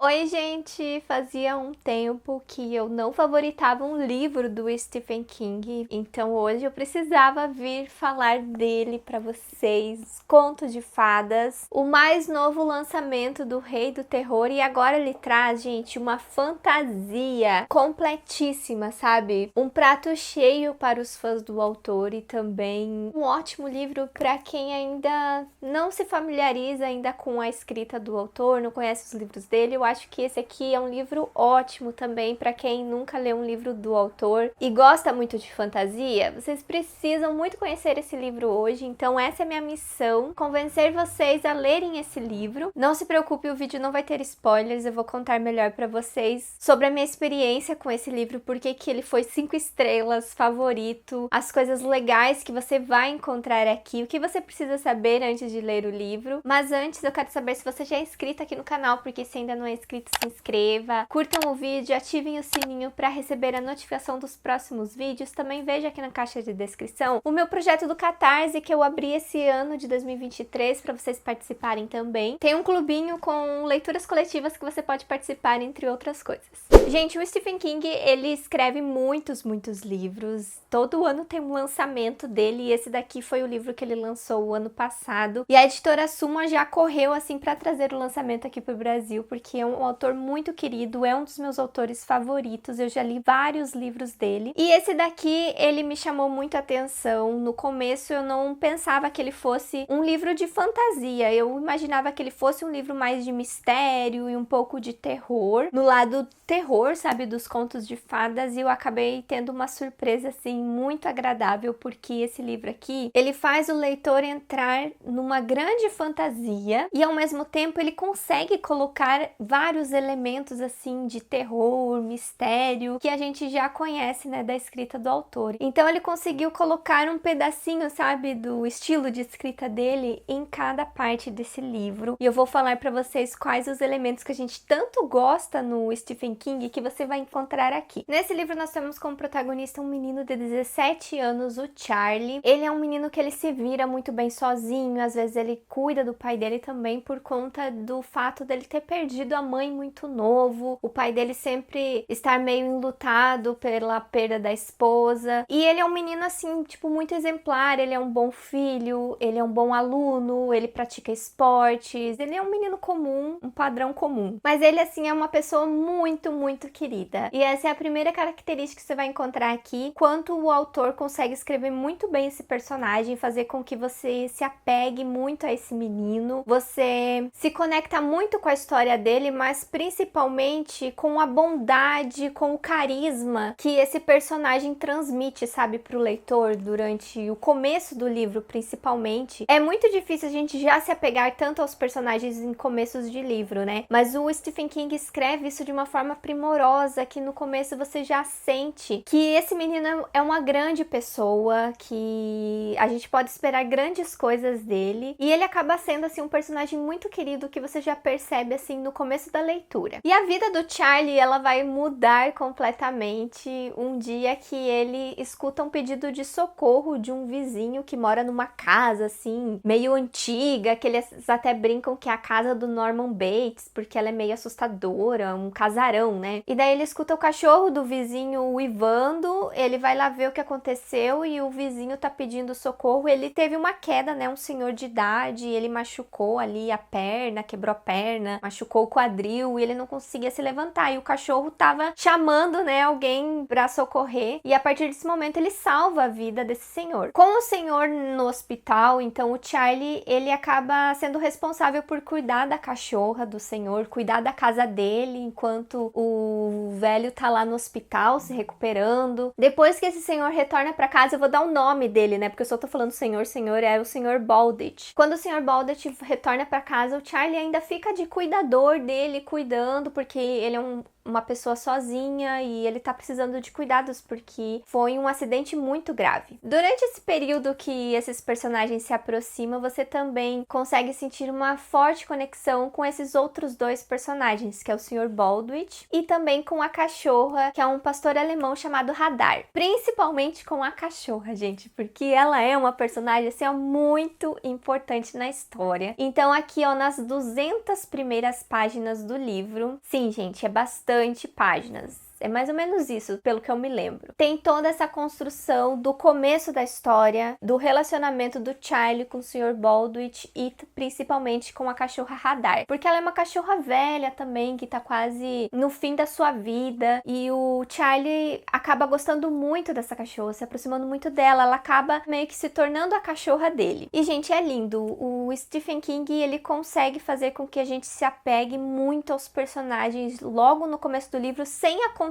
Oi, gente! Fazia um tempo que eu não favoritava um livro do Stephen King, então hoje eu precisava vir falar dele pra vocês. Conto de Fadas, o mais novo lançamento do Rei do Terror, e agora ele traz, gente, uma fantasia completíssima, sabe? Um prato cheio para os fãs do autor e também um ótimo livro para quem ainda não se familiariza ainda com a escrita do autor, não conhece os livros dele. Eu acho que esse aqui é um livro ótimo também para quem nunca leu um livro do autor e gosta muito de fantasia. Vocês precisam muito conhecer esse livro hoje, então essa é a minha missão, convencer vocês a lerem esse livro. Não se preocupe, o vídeo não vai ter spoilers, eu vou contar melhor para vocês sobre a minha experiência com esse livro, porque que ele foi 5 estrelas, favorito, as coisas legais que você vai encontrar aqui, o que você precisa saber antes de ler o livro. Mas antes eu quero saber se você já é inscrito aqui no canal, porque se ainda não é inscrito, se inscreva, curtam o vídeo, ativem o sininho para receber a notificação dos próximos vídeos. Também veja aqui na caixa de descrição o meu projeto do Catarse, que eu abri esse ano de 2023 para vocês participarem também. Tem um clubinho com leituras coletivas que você pode participar, entre outras coisas. Gente, o Stephen King, ele escreve muitos livros. Todo ano tem um lançamento dele, e esse daqui foi o livro que ele lançou o ano passado. E a editora Suma já correu assim para trazer o lançamento aqui pro Brasil, porque é um autor muito querido, é um dos meus autores favoritos. Eu já li vários livros dele. E esse daqui, ele me chamou muito a atenção. No começo eu não pensava que ele fosse um livro de fantasia. Eu imaginava que ele fosse um livro mais de mistério e um pouco de terror. No lado terror, sabe, dos contos de fadas, e eu acabei tendo uma surpresa assim muito agradável, porque esse livro aqui, ele faz o leitor entrar numa grande fantasia e ao mesmo tempo ele consegue colocar vários elementos assim de terror, mistério, que a gente já conhece, né, da escrita do autor. Então ele conseguiu colocar um pedacinho, sabe, do estilo de escrita dele em cada parte desse livro. E eu vou falar para vocês quais os elementos que a gente tanto gosta no Stephen King que você vai encontrar aqui. Nesse livro nós temos como protagonista um menino de 17 anos, o Charlie. Ele é um menino que ele se vira muito bem sozinho, às vezes ele cuida do pai dele também por conta do fato dele ter perdido a mãe muito novo, o pai dele sempre estar meio enlutado pela perda da esposa. E ele é um menino assim, tipo, muito exemplar, ele é um bom filho, ele é um bom aluno, ele pratica esportes, ele é um menino comum, um padrão comum. Mas ele assim é uma pessoa muito querida. E essa é a primeira característica que você vai encontrar aqui, quanto o autor consegue escrever muito bem esse personagem, fazer com que você se apegue muito a esse menino, você se conecta muito com a história dele, mas principalmente com a bondade, com o carisma que esse personagem transmite, sabe, pro leitor durante o começo do livro, principalmente. É muito difícil a gente já se apegar tanto aos personagens em começos de livro, né? Mas o Stephen King escreve isso de uma forma primorosa, que no começo você já sente que esse menino é uma grande pessoa, que a gente pode esperar grandes coisas dele, e ele acaba sendo assim um personagem muito querido que você já percebe assim no começo da leitura. E a vida do Charlie, ela vai mudar completamente um dia que ele escuta um pedido de socorro de um vizinho que mora numa casa assim meio antiga, que eles até brincam que é a casa do Norman Bates, porque ela é meio assustadora, um casarão, né? E daí ele escuta o cachorro do vizinho uivando, ele vai lá ver o que aconteceu e o vizinho tá pedindo socorro. Ele teve uma queda, né? Um senhor de idade, ele machucou ali a perna, quebrou a perna, machucou o quadril e ele não conseguia se levantar. E o cachorro tava chamando, né, alguém pra socorrer. E a partir desse momento ele salva a vida desse senhor. Com o senhor no hospital, então o Charlie, ele acaba sendo responsável por cuidar da cachorra do senhor, cuidar da casa dele, enquanto o velho tá lá no hospital se recuperando. Depois que esse senhor retorna pra casa, eu vou dar o nome dele, né? Porque eu só tô falando senhor, é o senhor Balditch. Quando o senhor Balditch retorna pra casa, o Charlie ainda fica de cuidador dele, cuidando, porque ele é um uma pessoa sozinha e ele tá precisando de cuidados porque foi um acidente muito grave. Durante esse período que esses personagens se aproximam, você também consegue sentir uma forte conexão com esses outros dois personagens, que é o Sr. Baldwin e também com a cachorra, que é um pastor alemão chamado Radar. Principalmente com a cachorra, gente, porque ela é uma personagem assim, ó, muito importante na história. Então aqui, ó, nas 200 primeiras páginas do livro, sim, gente, é bastante páginas. É mais ou menos isso, pelo que eu me lembro. Tem toda essa construção do começo da história, do relacionamento do Charlie com o Sr. Baldwin e principalmente com a cachorra Radar. Porque ela é uma cachorra velha também, que tá quase no fim da sua vida. E o Charlie acaba gostando muito dessa cachorra, se aproximando muito dela. Ela acaba meio que se tornando a cachorra dele. E, gente, é lindo. O Stephen King, ele consegue fazer com que a gente se apegue muito aos personagens logo no começo do livro, sem acontecer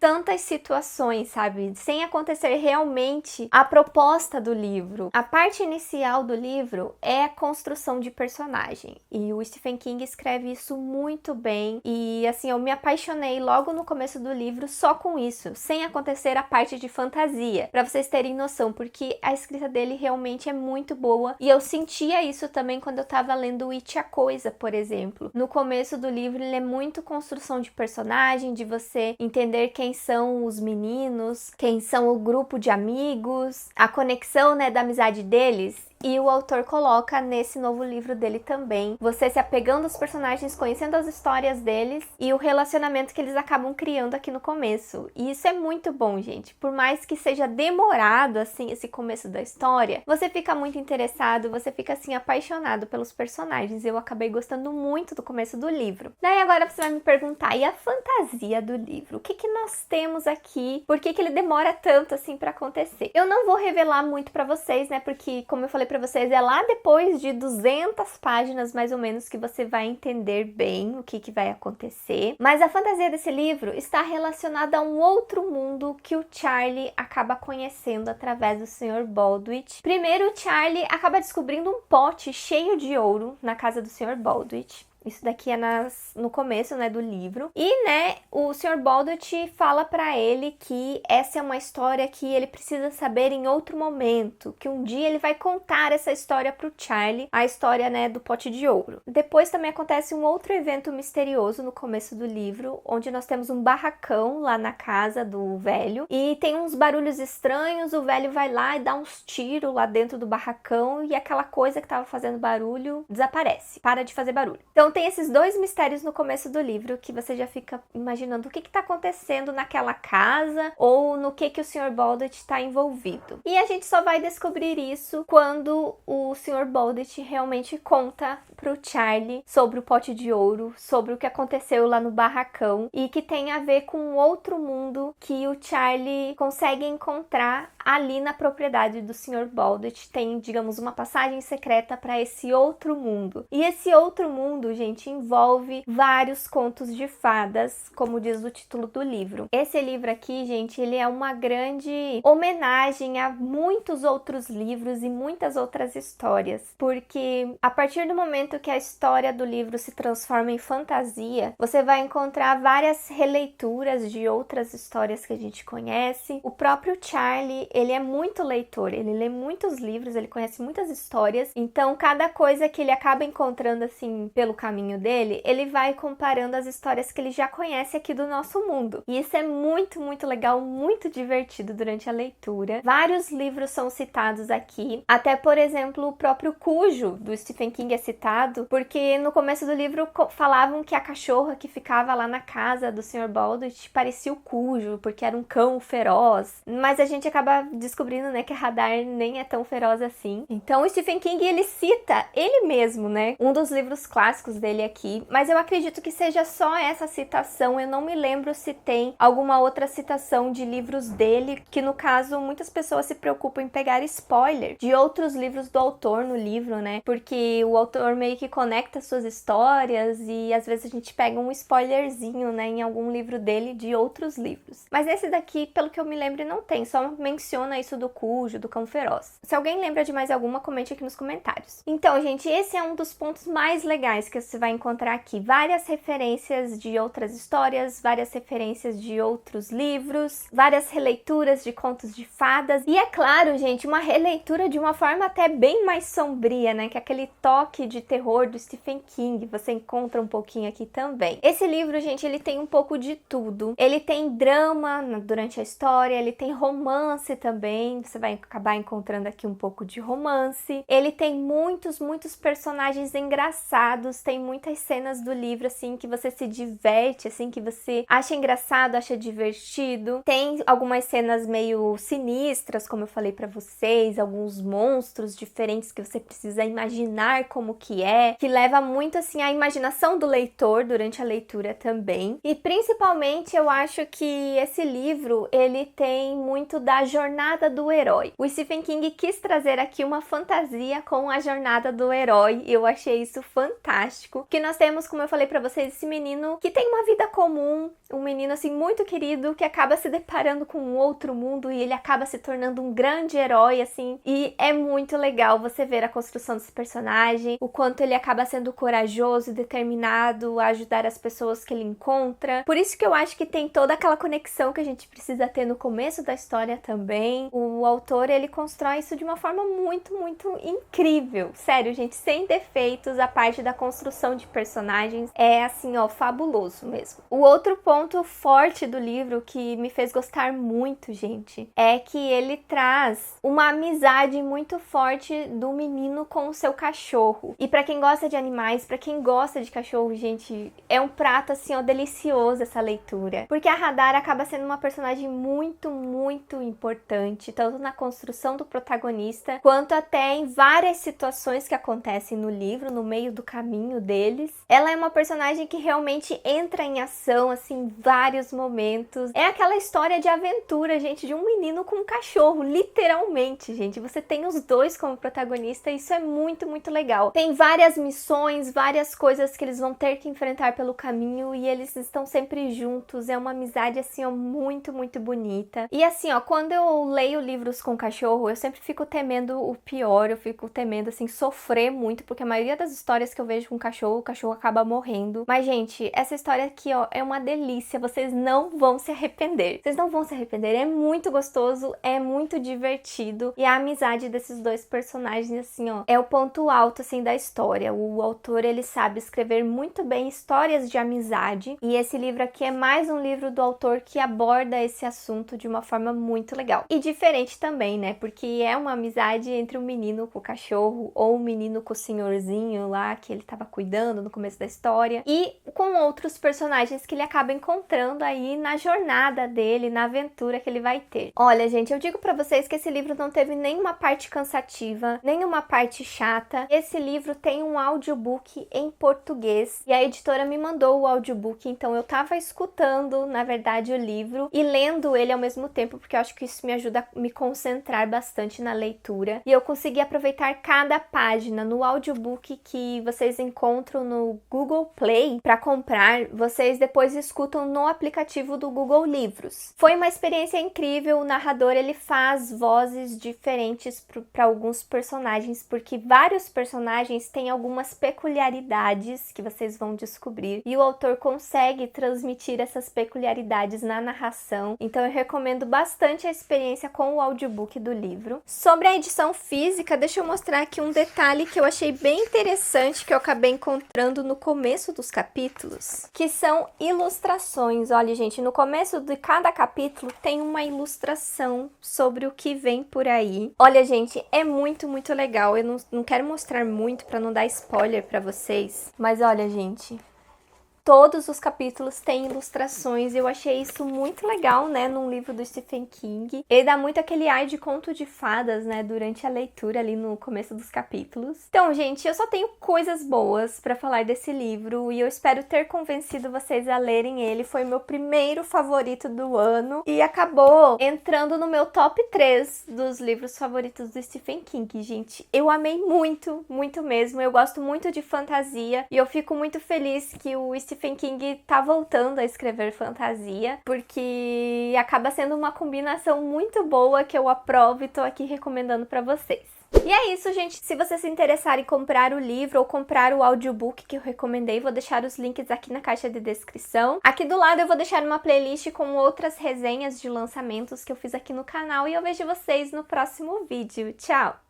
tantas situações, sabe? Sem acontecer realmente a proposta do livro. A parte inicial do livro é a construção de personagem. E o Stephen King escreve isso muito bem. E assim, eu me apaixonei logo no começo do livro só com isso, sem acontecer a parte de fantasia. Pra vocês terem noção, porque a escrita dele realmente é muito boa. E eu sentia isso também quando eu tava lendo It a Coisa, por exemplo. No começo do livro, ele é muito construção de personagem, de você entender quem são os meninos, quem são o grupo de amigos, a conexão, né, da amizade deles. E o autor coloca nesse novo livro dele também, você se apegando aos personagens, conhecendo as histórias deles e o relacionamento que eles acabam criando aqui no começo. E isso é muito bom, gente. Por mais que seja demorado, assim, esse começo da história, você fica muito interessado, você fica, assim, apaixonado pelos personagens. Eu acabei gostando muito do começo do livro. Daí agora você vai me perguntar, e a fantasia do livro? O que que nós temos aqui? Por que que ele demora tanto, assim, pra acontecer? Eu não vou revelar muito pra vocês, né, porque, como eu falei pra vocês, é lá depois de 200 páginas mais ou menos que você vai entender bem o que que vai acontecer. Mas a fantasia desse livro está relacionada a um outro mundo que o Charlie acaba conhecendo através do Sr. Baldwin. Primeiro, o Charlie acaba descobrindo um pote cheio de ouro na casa do Sr. Baldwin. Isso daqui é no começo, né, do livro. E, né, o Sr. Baldwin fala pra ele que essa é uma história que ele precisa saber em outro momento, que um dia ele vai contar essa história pro Charlie, a história, né, do pote de ouro. Depois também acontece um outro evento misterioso no começo do livro, onde nós temos um barracão lá na casa do velho, e tem uns barulhos estranhos, o velho vai lá e dá uns tiros lá dentro do barracão, e aquela coisa que tava fazendo barulho desaparece, para de fazer barulho. Então tem esses dois mistérios no começo do livro que você já fica imaginando o que está acontecendo naquela casa ou no que o Sr. Baldwin está envolvido. E a gente só vai descobrir isso quando o Sr. Baldwin realmente conta pro Charlie sobre o pote de ouro, sobre o que aconteceu lá no barracão e que tem a ver com um outro mundo que o Charlie consegue encontrar ali na propriedade do Sr. Baldwin. Tem, digamos, uma passagem secreta para esse outro mundo. E esse outro mundo, gente, envolve vários contos de fadas, como diz o título do livro. Esse livro aqui, gente, ele é uma grande homenagem a muitos outros livros e muitas outras histórias, porque a partir do momento que a história do livro se transforma em fantasia, você vai encontrar várias releituras de outras histórias que a gente conhece. O próprio Charlie, ele é muito leitor, ele lê muitos livros, ele conhece muitas histórias, então cada coisa que ele acaba encontrando assim pelo caminho dele, ele vai comparando as histórias que ele já conhece aqui do nosso mundo. E isso é muito, muito legal, muito divertido durante a leitura. Vários livros são citados aqui, até por exemplo o próprio Cujo, do Stephen King é citado, porque no começo do livro falavam que a cachorra que ficava lá na casa do Sr. Baldwin parecia o Cujo, porque era um cão feroz, mas a gente acaba descobrindo, né, que a Radar nem é tão feroz assim. Então o Stephen King, ele cita ele mesmo, né, um dos livros clássicos dele aqui, mas eu acredito que seja só essa citação, eu não me lembro se tem alguma outra citação de livros dele, que no caso muitas pessoas se preocupam em pegar spoiler de outros livros do autor no livro, né, porque o autor meio que conecta suas histórias e às vezes a gente pega um spoilerzinho, né, em algum livro dele de outros livros. Mas esse daqui, pelo que eu me lembro, não tem, só menciona isso do Cujo, do Cão Feroz. Se alguém lembra de mais alguma, comente aqui nos comentários. Então, gente, esse é um dos pontos mais legais que você vai encontrar aqui várias referências de outras histórias, várias referências de outros livros, várias releituras de contos de fadas e, é claro, gente, uma releitura de uma forma até bem mais sombria, né? Que é aquele toque de terror do Stephen King, você encontra um pouquinho aqui também. Esse livro, gente, ele tem um pouco de tudo. Ele tem drama durante a história, ele tem romance também, você vai acabar encontrando aqui um pouco de romance. Ele tem muitos personagens engraçados, tem muitas cenas do livro, assim, que você se diverte, assim, que você acha engraçado, acha divertido. Tem algumas cenas meio sinistras, como eu falei pra vocês, alguns monstros diferentes que você precisa imaginar como que leva muito, assim, a imaginação do leitor durante a leitura também. E principalmente eu acho que esse livro, ele tem muito da jornada do herói. O Stephen King quis trazer aqui uma fantasia com a jornada do herói, e eu achei isso fantástico. Que nós temos, como eu falei pra vocês, esse menino que tem uma vida comum, um menino assim muito querido que acaba se deparando com um outro mundo e ele acaba se tornando um grande herói, assim, e é muito legal você ver a construção desse personagem, o quanto ele acaba sendo corajoso e determinado a ajudar as pessoas que ele encontra. Por isso que eu acho que tem toda aquela conexão que a gente precisa ter no começo da história também. O autor, ele constrói isso de uma forma muito incrível. Sério, gente, sem defeitos, a parte da construção de personagens é assim, ó, fabuloso mesmo. O outro ponto forte do livro que me fez gostar muito, gente, é que ele traz uma amizade muito forte do menino com o seu cachorro. E pra quem gosta de animais, pra quem gosta de cachorro, gente, é um prato assim, ó, delicioso essa leitura. Porque a Hadar acaba sendo uma personagem muito importante, tanto na construção do protagonista, quanto até em várias situações que acontecem no livro, no meio do caminho deles. Ela é uma personagem que realmente entra em ação, assim, em vários momentos. É aquela história de aventura, gente, de um menino com um cachorro, literalmente, gente. Você tem os dois como protagonista e isso é muito legal. Tem várias missões, várias coisas que eles vão ter que enfrentar pelo caminho e eles estão sempre juntos. É uma amizade, assim, ó, muito bonita. E assim, ó, quando eu leio livros com cachorro, eu sempre fico temendo o pior, eu fico temendo, assim, sofrer muito, porque a maioria das histórias que eu vejo com cachorro, o cachorro acaba morrendo. Mas, gente, essa história aqui, ó, é uma delícia, vocês não vão se arrepender. Vocês não vão se arrepender, é muito gostoso, é muito divertido, e a amizade desses dois personagens, assim, ó, é o ponto alto, assim, da história. O autor, ele sabe escrever muito bem histórias de amizade, e esse livro aqui é mais um livro do autor que aborda esse assunto de uma forma muito legal. E diferente também, né, porque é uma amizade entre um menino com o cachorro, ou um menino com o senhorzinho lá, que ele tava cuidando no começo da história, e com outros personagens que ele acaba encontrando aí na jornada dele, na aventura que ele vai ter. Olha, gente, eu digo pra vocês que esse livro não teve nenhuma parte cansativa, nenhuma parte chata. Esse livro tem um audiobook em português e a editora me mandou o audiobook, então eu tava escutando, na verdade, o livro e lendo ele ao mesmo tempo, porque eu acho que isso me ajuda a me concentrar bastante na leitura. E eu consegui aproveitar cada página. No audiobook que vocês encontram no Google Play para comprar, vocês depois escutam no aplicativo do Google Livros. Foi uma experiência incrível. O narrador, ele faz vozes diferentes para alguns personagens, porque vários personagens têm algumas peculiaridades que vocês vão descobrir, e o autor consegue transmitir essas peculiaridades na narração. Então eu recomendo bastante a experiência com o audiobook do livro. Sobre a edição física, deixa eu mostrar aqui um detalhe que eu achei bem interessante, que eu acabei encontrando no começo dos capítulos, que são ilustrações. Olha, gente, no começo de cada capítulo tem uma ilustração sobre o que vem por aí. Olha, gente, é muito legal. Eu não quero mostrar muito para não dar spoiler para vocês, mas olha, gente, todos os capítulos têm ilustrações e eu achei isso muito legal, né, num livro do Stephen King. Ele dá muito aquele ar de conto de fadas, né, durante a leitura ali no começo dos capítulos. Então, gente, eu só tenho coisas boas pra falar desse livro e eu espero ter convencido vocês a lerem ele. Foi o meu primeiro favorito do ano e acabou entrando no meu top 3 dos livros favoritos do Stephen King, gente. Eu amei muito mesmo. Eu gosto muito de fantasia e eu fico muito feliz que o Stephen King tá voltando a escrever fantasia, porque acaba sendo uma combinação muito boa que eu aprovo e tô aqui recomendando pra vocês. E é isso, gente. Se você se interessar em comprar o livro ou comprar o audiobook que eu recomendei, vou deixar os links aqui na caixa de descrição. Aqui do lado eu vou deixar uma playlist com outras resenhas de lançamentos que eu fiz aqui no canal e eu vejo vocês no próximo vídeo. Tchau!